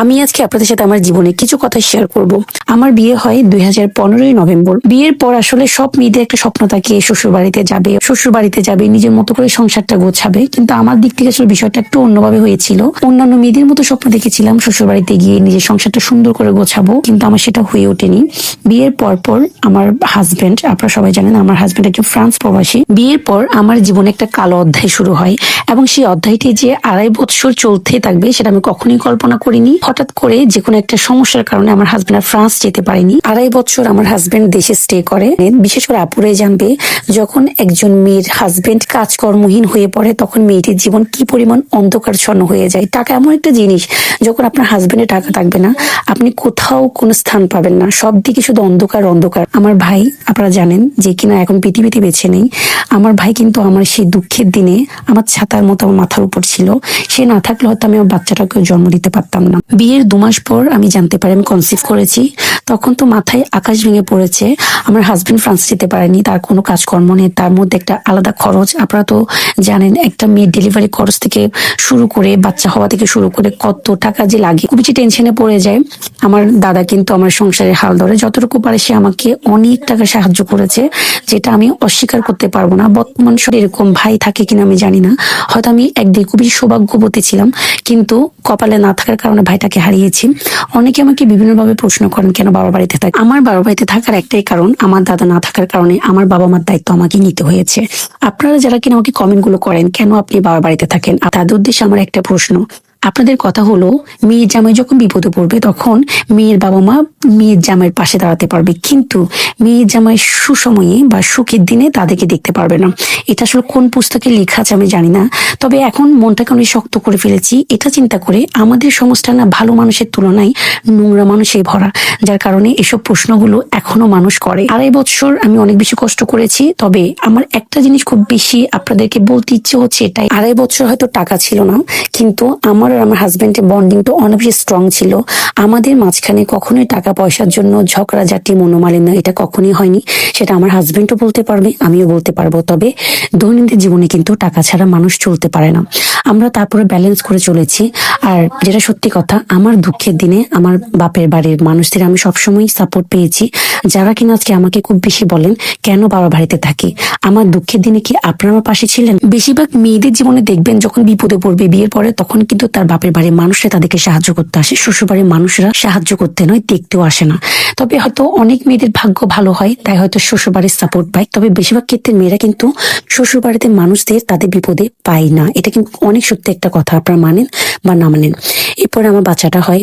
আমি আজকে আপনাদের সাথে আমার জীবনে কিছু কথা শেয়ার করব। আমার বিয়ে হয় 2015 নভেম্বর। বিয়ের পর আসলে সব মেয়েদের একটা স্বপ্ন থাকে শ্বশুর বাড়িতে যাবে নিজের মতো করে সংসারটা গোছাবে, কিন্তু আমার দিক থেকে আসলে বিষয়টা একটু অন্যভাবে হয়েছিল। অন্যান্য মেয়েদের মতো স্বপ্ন দেখেছিলাম শ্বশুর বাড়িতে গিয়ে নিজের সংসারটা সুন্দর করে গোছাবো, কিন্তু আমার সেটা হয়ে ওঠেনি। বিয়ের পর আমার হাজবেন্ড, আপনারা সবাই জানেন আমার হাজবেন্ড একজন ফ্রান্স প্রবাসী। বিয়ের পর আমার জীবনে একটা কালো অধ্যায় শুরু হয়, এবং সেই অধ্যায়টি যে 2.5 বছর চলতে থাকবে সেটা আমি কখনোই কল্পনা করিনি। হঠাৎ করে যে কোনো একটা সমস্যার কারণে আমার হাজবেন্ড আর ফ্রান্স যেতে পারেনি। 2.5 বছর আমার হাজবেন্ড দেশে স্টে করে। বিশেষ করে আপুরাই জানবে, যখন একজন মেয়ের হাজবেন্ড কাজকর্মহীন হয়ে পড়ে তখন মেয়েটির জীবন কি পরিমাণ অন্ধকারচ্ছন্ন হয়ে যায়। টাকা এমন একটা জিনিস, যখন আপনার হাজবেন্ডের টাকা থাকবে না আপনি কোথাও কোনো স্থান পাবেন না, সব দিকে শুধু অন্ধকার অন্ধকার। আমার ভাই, আপনারা জানেন যে কিনা এখন পৃথিবীতে বেঁচে নেই, আমার ভাই কিন্তু আমার সেই দুঃখের দিনে আমার ছাতার মতো আমার মাথার উপর ছিল। সে না থাকলে হয়তো আমি আমার বাচ্চাটাকে জন্ম দিতে পারতাম না। বিয়ের 2 মাস পর আমি জানতে পারি আমি কনসিভ করেছি। তখন তো মাথায় আকাশ ভেঙে পড়েছে। আমার হাজবেন্ড ফ্রান্স যেতে পারেনি, তার কোনো কাজকর্ম নেই, তার মধ্যে একটা আলাদা খরচ। আপনারা তো জানেন একটা মেয়ের ডেলিভারি খরচ থেকে শুরু করে বাচ্চা হওয়া থেকে শুরু করে কত টাকা যে লাগে, খুব বেশি টেনশনে পড়ে যায়। আমার দাদা কিন্তু আমার সংসারের হাল ধরে যতটুকু পারে সে আমাকে অনেক টাকা সাহায্য করেছে, যেটা আমি অস্বীকার করতে পারবো না। বর্তমান সময়ে এরকম ভাই থাকে কিনা আমি জানি না, হয়তো আমি একদিকে খুবই সৌভাগ্যবতী ছিলাম, কিন্তু কপালে না থাকার কারণে ভাইটাকে হারিয়েছি। অনেকে আমাকে বিভিন্নভাবে প্রশ্ন করেন কেন বাবা বাড়িতে থাকে। আমার বাবা বাড়িতে থাকার একটাই কারণ, আমার দাদা না থাকার কারণে আমার বাবা মার দায়িত্ব আমাকে নিতে হয়েছে। আপনারা যারা কিনা আমাকে কমেন্ট গুলো করেন কেন আপনি বাবা বাড়িতে থাকেন, তাদের উদ্দেশ্যে আমার একটা প্রশ্ন। আপনাদের কথা হলো, মেয়ের জামাই যখন বিপদে পড়বে তখন মেয়ের বাবা মা মেয়ের জামাইয়ের পাশে দাঁড়াতে পারবে, কিন্তু মেয়ের জামাই সুসময়ে বা সুখের দিনে তাদেরকে দেখতে পারবে না। এটা আসলে কোন পুস্তকে লেখা আছে আমি জানি না, তবে এখন মনটাকে অনেক শক্ত করে ফেলেছি এটা চিন্তা করে আমাদের সমাজটা না ভালো মানুষের তুলনায় নোংরা মানুষে ভরা, যার কারণে এসব প্রশ্নগুলো এখনো মানুষ করে। 2.5 বছর আমি অনেক বেশি কষ্ট করেছি, তবে আমার একটা জিনিস খুব বেশি আপনাদেরকে বলতে ইচ্ছে হচ্ছে এটাই, 2.5 বছর হয়তো টাকা ছিল না, কিন্তু আমার আর আমার হাজবেন্ডের বন্ডিংটা অনেক বেশি স্ট্রং ছিল। আমাদের মাঝখানে কখনোই টাকা পয়সার জন্য ঝগড়াঝাটি মনোমালিন্য এটা কখনোই হয়নি। সেটা আমার হাজবেন্ডও বলতে পারবে, আমিও বলতে পারবো। তবে দৈনন্দিন জীবনে কিন্তু টাকা ছাড়া মানুষ চলতে পারে না, আমরা তারপরে ব্যালেন্স করে চলেছি। আর যেটা সত্যি কথা, আমার দুঃখের দিনে আমার বাপের বাড়ির মানুষদের আমি সবসময় সাপোর্ট পেয়েছি, যারা কিনা আজকে আমাকে খুব বেশি বলেন কেন বাবা বাড়িতে থাকি। আমার দুঃখের দিনে কি আপনারা আমার পাশে ছিলেন? বেশিরভাগ মেয়েদের জীবনে দেখবেন যখন বিপদে পড়বে বিয়ের পরে তখন কিন্তু তার বাপের বাড়ির মানুষরা তাদেরকে সাহায্য করতে আসে, শ্বশুর বাড়ির মানুষরা সাহায্য করতে নয় দেখতেও আসে না। তবে হয়তো অনেক মেয়েদের ভাগ্য ভালো হয় তাই হয়তো শ্বশুর বাড়ির সাপোর্ট পায়, তবে বেশিরভাগ ক্ষেত্রে মেয়েরা কিন্তু শ্বশুর বাড়িতে মানুষদের তাদের বিপদে পায় না। এটা কিন্তু অনেক সত্যি একটা কথা, আপনারা মানেন বা না মানেন। এরপরে আমার বাচ্চাটা হয়।